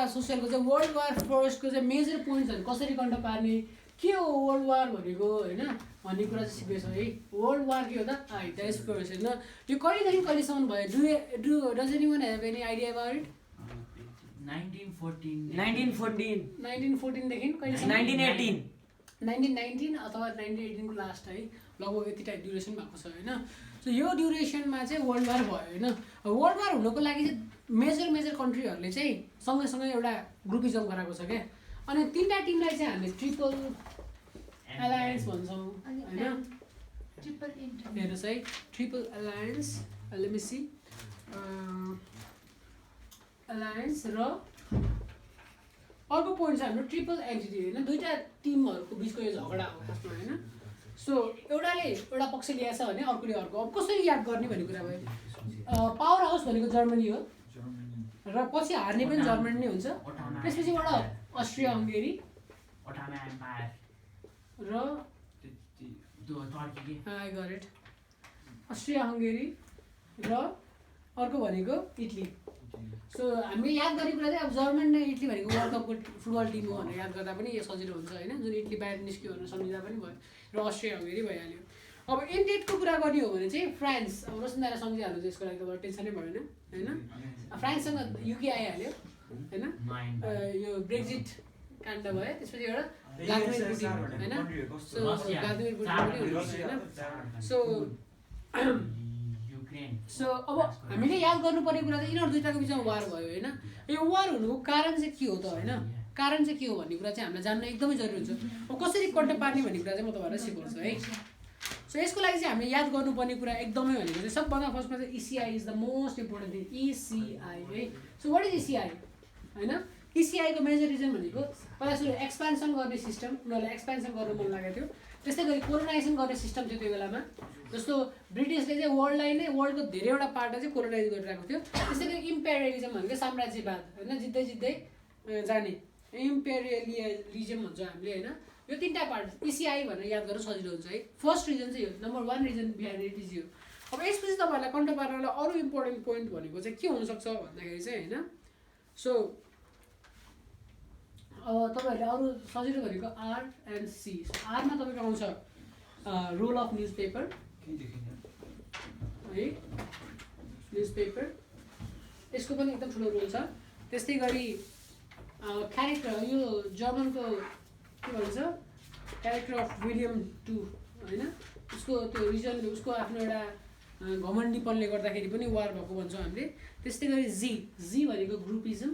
सोसियलको चाहिँ world war फर्स्टको चाहिँ मेजर पोइन्ट्सहरू कसरी कन्ट पार्ने के हो वर्ल्ड वार भनेको होइन भन्ने कुरा चाहिँ सिकेको छ है। वर्ल्ड वार के हो त द्याट्स फर्स्ट होइन। यो कहिलेदेखि कहिलेसम्म भयो does anyone have any idea about it? 1914 देखि कहिलेसम्म 1919 अथवा 1918 को लास्ट है लगभग यति टाइप ड्युरेसन भएको छ होइन। सो यो ड्युरेसनमा चाहिँ वर्ल्ड वार भयो होइन। वर्ल्ड वार हुनको लागि चाहिँ मेजर कन्ट्रीहरूले चाहिँ सँगै एउटा ग्रुपिजम गराएको छ क्या। अनि तिनवटा टिमलाई चाहिँ हामीले ट्रिपल एलायन्स भन्छौँ होइन। हेर्नुहोस् है ट्रिपल एलायन्स लेमिसी एलायन्स र अर्को पोइन्ट छ हाम्रो ट्रिपल एन्टिटी होइन। दुईवटा टिमहरूको बिचको यो झगडा हो खासमा होइन। सो एउटाले एउटा पक्ष ल्याएछ भने अर्कोले अर्को। अब कसरी याद गर्ने भन्ने कुरा भयो। पावर हाउस भनेको जर्मनी हो र पछि हार्ने पनि जर्मनी नै हुन्छ। त्यसपछिबाट अस्ट्रिया हङ्गेरी र I got it Austria Hungary र अर्को भनेको इटली। सो हामीले याद गर्ने कुरा चाहिँ अब जर्मनी र इटली भनेको वर्ल्ड कपको फुटबल टिम हो भनेर याद गर्दा पनि यो सजिलो हुन्छ होइन। जुन इटली बाहिर निस्क्यो भनेर सम्झिँदा पनि भयो र अस्ट्रिया हङ्गेरी भइहाल्यो। अब एन्डेटको कुरा गर्ने हो भने चाहिँ फ्रान्स अब रोशनदालाई सम्झिहाल्नु चाहिँ यसको लागि त टेन्सनै भएन होइन। फ्रान्ससँग युके आइहाल्यो होइन। यो ब्रेक्जिट काण्ड भयो त्यसपछि एउटा भ्लादिमिर पुटिन होइन। सो भ्लादिमिर पुटिन पनि हुनुहुन्छ होइन। सो अब हामीले याद गर्नुपर्ने कुरा चाहिँ यिनीहरू दुईवटाको बिचमा वार भयो होइन। यो वार हुनुको कारण चाहिँ के हो त होइन। कारण चाहिँ के हो भन्ने कुरा चाहिँ हामीलाई जान्न एकदमै जरुरी हुन्छ। अब कसरी कन्ट पार्ने भन्ने कुरा चाहिँ म तपाईँहरूलाई सिकाउँछु है। सो यसको लागि चाहिँ हामीले याद गर्नुपर्ने कुरा एकदमै भनेको चाहिँ सबभन्दा फर्स्टमा चाहिँ ECI is the most important thing. ECI है। सो वाट इज इसिआई होइन। इसिआईको मेजर रिजन भनेको पहिला सुरु एक्सपेन्सन गर्ने सिस्टम उनीहरूलाई एक्सपेन्सन गर्नु मन लागेको थियो। त्यस्तै गरी कोलोनाइजेसन गर्ने सिस्टम थियो त्यो बेलामा। जस्तो ब्रिटिसले चाहिँ वर्ल्डको धेरैवटा पार्टलाई चाहिँ कोलोनाइज गरिरहेको थियो। त्यस्तै गरी इम्पेरियलिजम भनेको साम्राज्यवाद होइन जित्दै जाने इम्पेरियलिजम भन्छ हामीले होइन। यो तिनवटा पार्ट इसिआई भनेर याद गर्नु सजिलो हुन्छ है। फर्स्ट रिजन चाहिँ यो number 1 reason behind it is यो। अब यसपछि तपाईँहरूलाई कन्ट पार्नलाई अरू इम्पोर्टेन्ट पोइन्ट भनेको चाहिँ के हुनसक्छ भन्दाखेरि चाहिँ होइन। सो अब तपाईँहरूले अरू सजिलो भनेको आर एन्ड सी। आरमा तपाईँको आउँछ रोल अफ न्युज पेपर है। न्युज पेपर यसको पनि एकदम ठुलो रोल छ। त्यस्तै गरी क्यारेक्टर यो जर्मनको के भन्छ क्यारेक्टर अफ विलियम II होइन। उसको त्यो रिजनले उसको आफ्नो एउटा घमण्डीपनले गर्दाखेरि पनि वार भएको भन्छौँ हामीले। त्यस्तै गरी जी भनेको ग्रुपिजम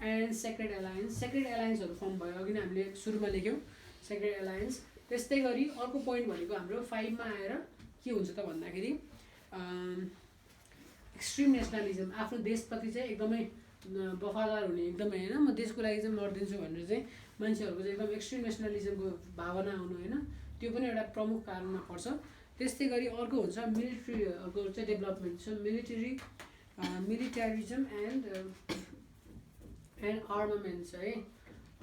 एन्ड सेक्रेट एलायन्सहरू फर्म भयो। अघि नै हामीले सुरुमा लेख्यौँ सेक्रेट एलायन्स। त्यस्तै गरी अर्को पोइन्ट भनेको हाम्रो 5 मा आएर के हुन्छ त भन्दाखेरि एक्सट्रिम नेसनलिजम आफ्नो देशप्रति चाहिँ एकदमै वफादार हुने एकदमै होइन। म देशको लागि चाहिँ मर्दिन्छु भनेर चाहिँ मान्छेहरूको चाहिँ एकदम एक्सट्रिम नेसनलिजमको भावना आउनु होइन। त्यो पनि एउटा प्रमुख कारणमा पर्छ। त्यस्तै गरी अर्को हुन्छ मिलिट्रीको चाहिँ डेभलपमेन्ट छ। मिलिटरिजम एन्ड आर्मामेन्ट्स है।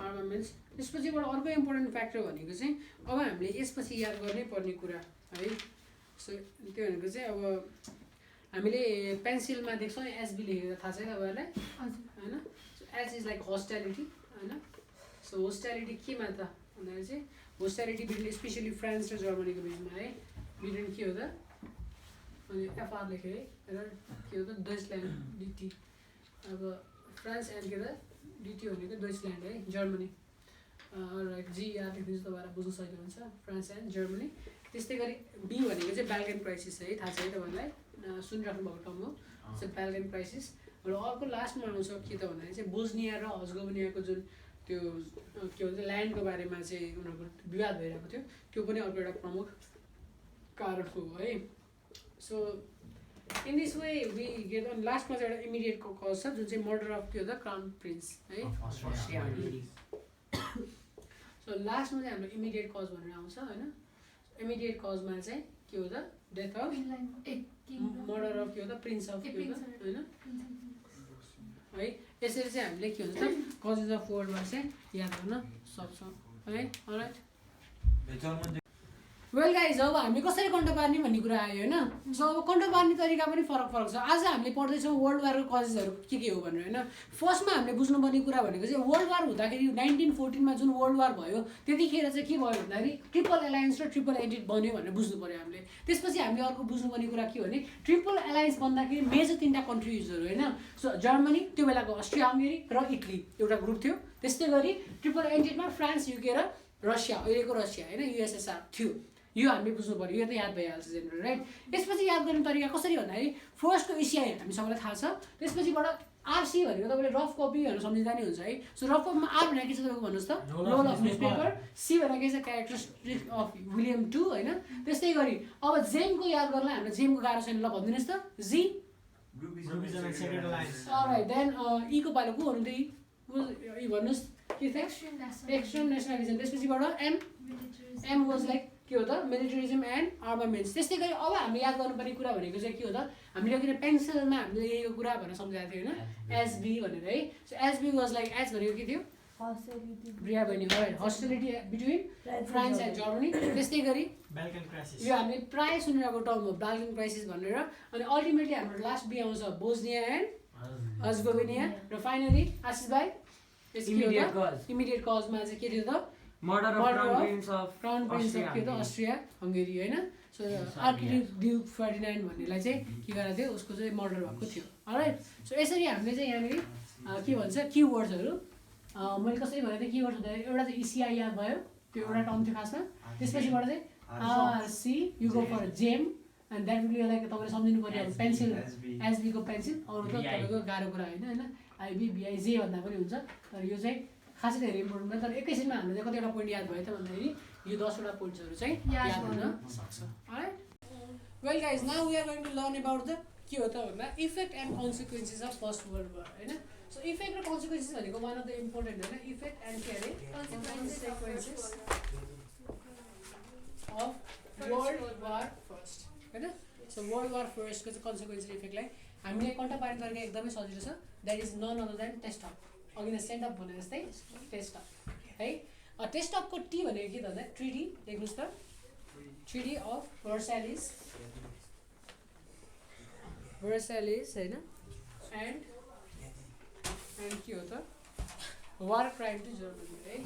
आर्मामेन्ट्स त्यसपछिबाट अर्को इम्पोर्टेन्ट फ्याक्टर भनेको चाहिँ अब हामीले यसपछि याद गर्नै पर्ने कुरा है। सो त्यो भनेको चाहिँ अब हामीले पेन्सिलमा देख्छौँ एसबी लेखेको थाहा छ तपाईँहरूलाई होइन। सो एस इज लाइक होस्टालिटी होइन। सो होस्टालिटी केमा त भन्दाखेरि चाहिँ होस्टालिटी बिट्विन स्पेसली फ्रान्स र जर्मनीको बिचमा है। बिट्विन के हो त अनि एफआर लेखेँ है र के हो त डचल्यान्ड डिटी। अब फ्रान्स एन्ड के त डिटी भनेको डचल्यान्ड है जर्मनी। जिआर लेखिदिन्छु तपाईँलाई बुझ्नु सजिलो हुन्छ फ्रान्स एन्ड जर्मनी। त्यस्तै गरी बी भनेको चाहिँ बाल्कन क्राइसिस है। थाहा छ है तपाईँलाई सुनिराख्नु भएको टर्म हो चाहिँ बाल्कन क्राइसिस। र अर्को लास्टमा आउँछ के त भन्दाखेरि चाहिँ बोस्निया र हर्जगोभिनाको जुन त्यो के भन्छ ल्यान्डको बारेमा चाहिँ उनीहरूको विवाद भइरहेको थियो। त्यो पनि अर्को एउटा प्रमुख कारण हो है। So in this way we get on लास्टमा चाहिँ एउटा इमिडिएट कज छ जुन चाहिँ मर्डर अफ के हो त क्राउन प्रिन्स है। सो लास्टमा चाहिँ हाम्रो इमिडिएट कज भनेर आउँछ होइन। इमिडिएट कजमा चाहिँ के हो त डेथ अफ मर्डर अफ के हो त प्रिन्स अफ के हो त होइन है। यसरी चाहिँ हामीले के हुन्छ त कजेस अफ वर्ल्डमा चाहिँ याद गर्न सक्छौँ है। अलराइट वेल गाइज अब हामीले कसरी कन्ट पार्ने भन्ने कुरा आयो होइन सो अब कन्ट पार्ने तरिका पनि फरक फरक छ आज हामीले पढ्दैछौँ वर्ल्ड वारको कजेसहरू के हो भनेर होइन फर्स्टमा हामीले बुझ्नुपर्ने कुरा भनेको चाहिँ वर्ल्ड वार हुँदाखेरि 1914 जुन वर्ल्ड वार भयो त्यतिखेर चाहिँ के भयो भन्दाखेरि ट्रिपल एलायन्स र ट्रिपल एन्टिटी बन्यो भनेर बुझ्नु पऱ्यो हामीले त्यसपछि हामीले अर्को बुझ्नुपर्ने कुरा के हो भने ट्रिपल एलायन्स बन्दाखेरि मेजर 3टा कन्ट्रिजहरू होइन सो जर्मनी त्यो बेलाको अस्ट्रिया हङ्गेरी र इटली एउटा ग्रुप थियो त्यस्तै गरी ट्रिपल एन्टिटीमा फ्रान्स युके र रसिया अहिलेको रसिया होइन युएसएसआर थियो यो हामीले बुझ्नु पऱ्यो यो त याद भइहाल्छ जेनरल राइट त्यसपछि याद गर्ने तरिका कसरी भन्दाखेरि फर्स्टको एसिआई हामी सबैलाई थाहा छ त्यसपछिबाट आरसी भनेको तपाईँले रफ कपी भनेर सम्झिँदा नि हुन्छ है सो रफ कपीमा आर भनेको के छ तपाईँको भन्नुहोस् त role of newspaper C भनेको के छ क्यारेक्टरिस्टिक अफ विलियम 2 होइन त्यस्तै गरी अब जेमको याद गर्नलाई हामीले जेमको गाह्रो छैन ल भनिदिनुहोस् त जी राइट देन ईको पालो को हुनु त यी भन्नुहोस् के थियो एक्सट्रिम नेसनलिजम त्यसपछिबाट एम वाज लाइक के हो त मिलिटरिजम एन्ड आर्मामेन्ट्स त्यस्तै गरी अब हामीले याद गर्नुपर्ने कुरा भनेको चाहिँ के हो त हामीले किन पेन्सिलमा हामीले यो कुरा भनेर सम्झाएको थियो होइन एसबी भनेर है so SB was like H भनेको के थियो ब्रिया बहिनी हस्टिलिटी बिट्विन फ्रान्स एन्ड जर्मनी त्यस्तै गरी यो हामीले प्रायः सुनिरहेको टर्म हो बाल्कन क्राइसिस भनेर अनि अल्टिमेटली हाम्रो लास्ट बी आउँछ बोस्निया एन्ड हर्जगोभिना र फाइनली आशिष भाइ इमिडिएट कजमा चाहिँ के थियो त क्राउन प्रिन्स अफ के त अस्ट्रिया हङ्गेरी होइन सो आर्किटेक्ट ड्युक फर्डिनान्ड भन्नेलाई चाहिँ के गरेको थियो उसको चाहिँ मर्डर भएको थियो राइट सो यसरी हामीले चाहिँ यहाँनिर के भन्छ किवर्ड्सहरू मैले कसरी भनेको थिएँ किवर्ड्स हुँदाखेरि एउटा चाहिँ इसिआई याद भयो त्यो एउटा टर्म थियो खासमा त्यसपछिबाट चाहिँ RC you go for gem and that will like तपाईँले सम्झिनु पऱ्यो अब पेन्सिल एसबीको पेन्सिल अरू त तपाईँको गाह्रो कुरा होइन होइन आइबी बिआई जे भन्दा पनि हुन्छ तर यो चाहिँ खासै धेरै इम्पोर्टेन्ट भयो तर एकैछिनमा हामीले चाहिँ कतिवटा पोइन्ट याद भयो त भन्दाखेरि यो 10वटा पोइन्ट्सहरू चाहिँ याद हुन सक्छ right well guys now we are going to learn about the के हो त भन्दा effect and consequences of first world war होइन सो इफेक्ट र कन्सिक्वेन्सेस भनेको वान अफ द इम्पोर्टेन्ट होइन इफेक्ट एन्ड के अरे consequences of world war first होइन सो वर्ल्ड वार फर्स्टको चाहिँ कन्सिक्वेन्स इफेक्टलाई हामीले कन्ट पार्ने तरिका एकदमै सजिलो छ that is none other than test up अघि नै सेन्ट अप भने जस्तै टेस्ट अप है टेस्ट अपको टी भनेको के त भन्दा ट्रिटी लेख्नुहोस् त ट्रिटी अफ भर्साइलिस होइन एन्ड के हो त वार क्राइम टु जर्मनी है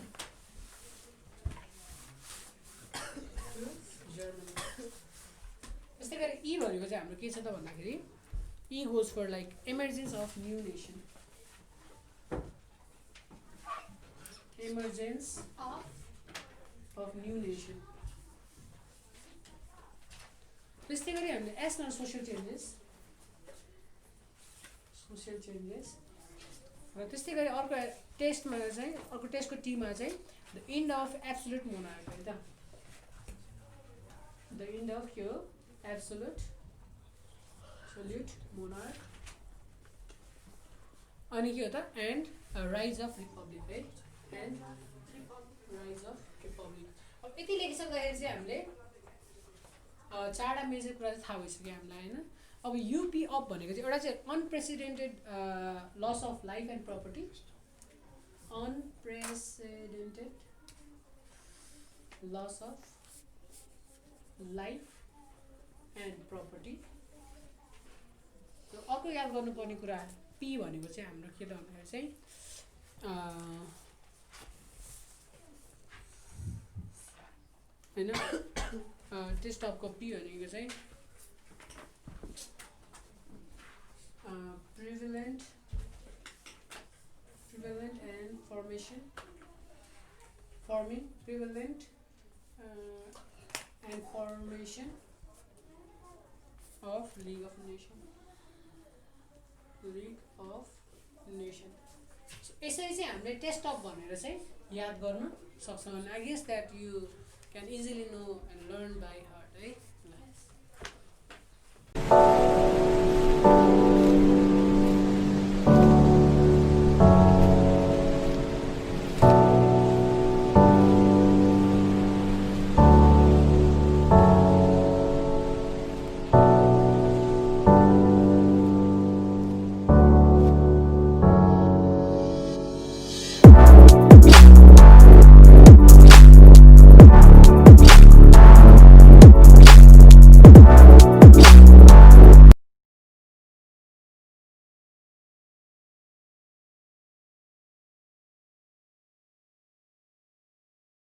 जर्मनी त्यस्तै गरी ई भनेको चाहिँ हाम्रो के छ त भन्दाखेरि he goes for like emergence of new nation emergence of new nation त्यस्तै गरी हामीले एस न सोसियल चेन्जेस र त्यस्तै गरी अर्को टेस्टमा चाहिँ अर्को टेस्टको टीमा चाहिँ the end of absolute monarch है त द इन्ड अफ के हो एब्सोल्युट मोनार्क अनि के हो त एन्ड राइज अफ रिपब्लिक है एन्ड राइज अफ रिपब्लिक अब यति लेखिसक्दाखेरि चाहिँ हामीले 4वटा मेजर कुरा चाहिँ थाहा भइसक्यो हामीलाई होइन अब युपी अप भनेको चाहिँ एउटा चाहिँ unprecedented loss of life and property unprecedented loss of life and property र अर्को याद गर्नुपर्ने कुरा पी भनेको चाहिँ हाम्रो के त भन्दाखेरि चाहिँ होइन टेस्ट अफ पी भनेको चाहिँ prevalent and farming prevalent and formation of league of nation यसरी चाहिँ हामीले टेस्ट अफ भनेर चाहिँ याद गर्न सक्छौँ I guess that you can easily know and learn by heart, right?